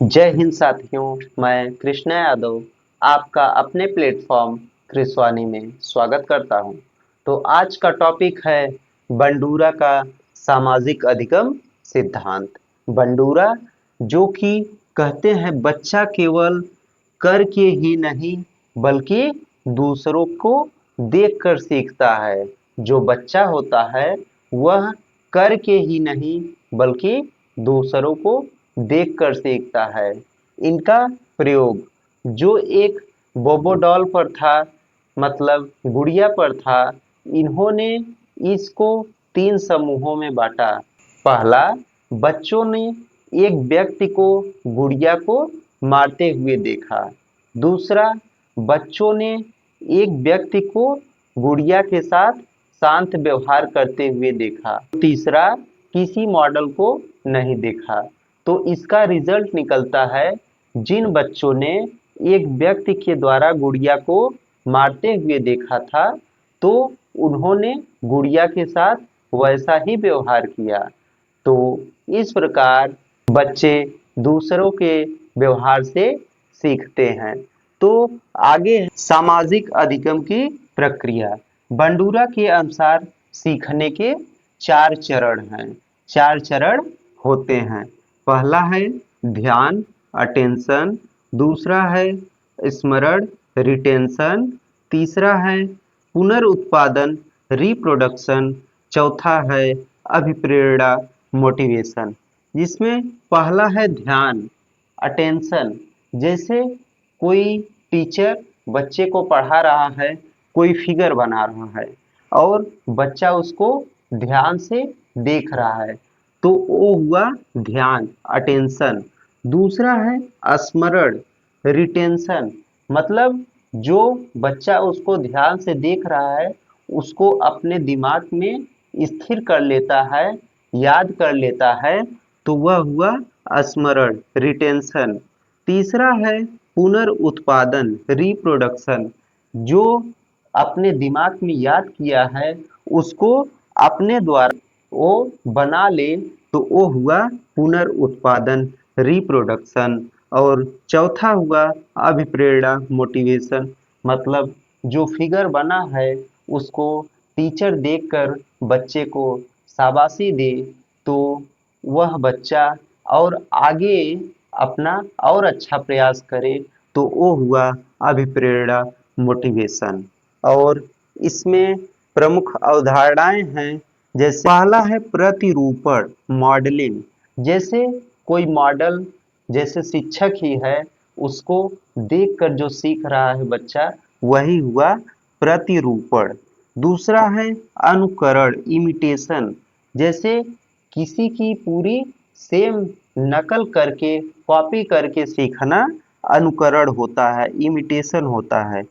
जय हिंद साथियों, मैं कृष्णा यादव आपका अपने प्लेटफॉर्म कृषवानी में स्वागत करता हूं। तो आज का टॉपिक है बंडूरा का सामाजिक अधिगम सिद्धांत। बंडूरा जो कि कहते हैं बच्चा केवल करके ही नहीं बल्कि दूसरों को देखकर सीखता है। जो बच्चा होता है वह करके ही नहीं बल्कि दूसरों को देखकर सीखता है। इनका प्रयोग जो एक बोबो डॉल पर था, मतलब गुड़िया पर था, इन्होंने इसको 3 समूहों में बांटा। पहला, बच्चों ने एक व्यक्ति को गुड़िया को मारते हुए देखा। दूसरा, बच्चों ने एक व्यक्ति को गुड़िया के साथ शांत व्यवहार करते हुए देखा। तीसरा, किसी मॉडल को नहीं देखा। तो इसका रिजल्ट निकलता है, जिन बच्चों ने एक व्यक्ति के द्वारा गुड़िया को मारते हुए देखा था, तो उन्होंने गुड़िया के साथ वैसा ही व्यवहार किया। तो इस प्रकार बच्चे दूसरों के व्यवहार से सीखते हैं। तो आगे है सामाजिक अधिगम की प्रक्रिया। बंडूरा के अनुसार सीखने के 4 चरण हैं। 4 चरण होते हैं। पहला है ध्यान, अटेंशन। दूसरा है स्मरण, रिटेंशन। तीसरा है पुनरुत्पादन, रिप्रोडक्शन। चौथा है अभिप्रेरणा, मोटिवेशन। जिसमें पहला है ध्यान, अटेंशन। जैसे कोई टीचर बच्चे को पढ़ा रहा है, कोई फिगर बना रहा है और बच्चा उसको ध्यान से देख रहा है, तो वो हुआ ध्यान, अटेंशन। दूसरा है स्मरण, रिटेंशन। मतलब जो बच्चा उसको ध्यान से देख रहा है, उसको अपने दिमाग में स्थिर कर लेता है, याद कर लेता है, तो वह हुआ स्मरण, रिटेंशन। तीसरा है पुनर्उत्पादन, रिप्रोडक्शन। जो अपने दिमाग में याद किया है, उसको अपने द्वारा वो बना ले, तो वो हुआ पुनर्उत्पादन, रिप्रोडक्शन। और चौथा हुआ अभिप्रेरणा, मोटिवेशन। मतलब जो फिगर बना है उसको टीचर देखकर बच्चे को शाबाशी दे, तो वह बच्चा और आगे अपना और अच्छा प्रयास करे, तो वो हुआ अभिप्रेरणा, मोटिवेशन। और इसमें प्रमुख अवधारणाएं हैं। जैसे पहला है प्रतिरूपण, मॉडलिंग। जैसे कोई मॉडल, जैसे शिक्षक ही है, उसको देखकर जो सीख रहा है बच्चा, वही हुआ प्रतिरूपण। दूसरा है अनुकरण, इमिटेशन। जैसे किसी की पूरी सेम नकल करके, कॉपी करके सीखना अनुकरण होता है, इमिटेशन होता है।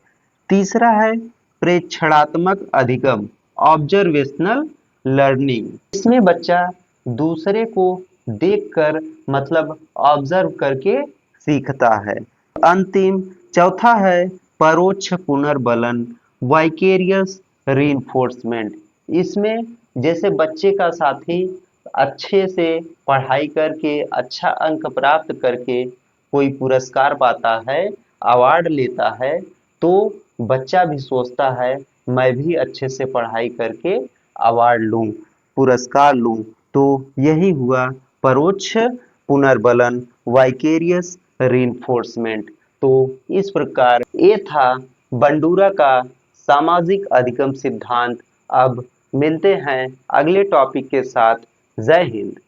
तीसरा है प्रेक्षणात्मक अधिगम, ऑब्जर्वेशनल लर्निंग। इसमें बच्चा दूसरे को देखकर, मतलब ऑब्जर्व करके सीखता है। अंतिम चौथा है परोक्ष पुनर्बलन, वाइकेरियस रीइंफोर्समेंट। इसमें जैसे बच्चे का साथी अच्छे से पढ़ाई करके अच्छा अंक प्राप्त करके कोई पुरस्कार पाता है, अवार्ड लेता है, तो बच्चा भी सोचता है मैं भी अच्छे से पढ़ाई करके अवार्ड लूं, पुरस्कार लूं। तो यही हुआ परोक्ष पुनर्बलन, वाइकेरियस रीइंफोर्समेंट। तो इस प्रकार ये था बंडूरा का सामाजिक अधिगम सिद्धांत। अब मिलते हैं अगले टॉपिक के साथ। जय हिंद।